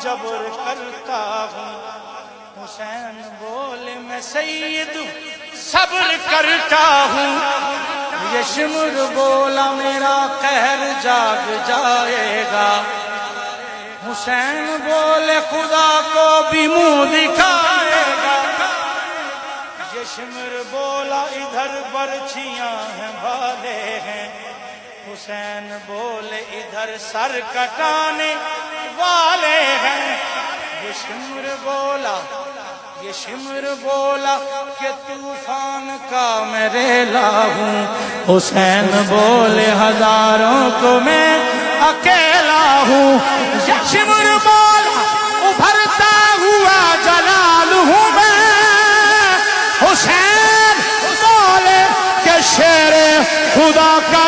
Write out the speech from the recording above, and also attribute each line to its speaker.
Speaker 1: जबर करता हूँ। हुसैन बोले मैं सैयद सब्र करता हूँ। ये शिमर बोला मेरा कहर जाग जाएगा। हुसैन बोले खुदा को भी मुंह दिखाएगा। ये शिमर बोला इधर बर्छियां हैं भाले हैं। हुसैन बोले इधर सर कटाने वाले हैं। ये शिमर बोला कि तूफान का मैं रेला हूँ। हुसैन बोले हजारों को मैं अकेला हूँ। ये शिमर बोला उभरता हुआ जलाल हूँ मैं। हुसैन बोले कि शेर खुदा का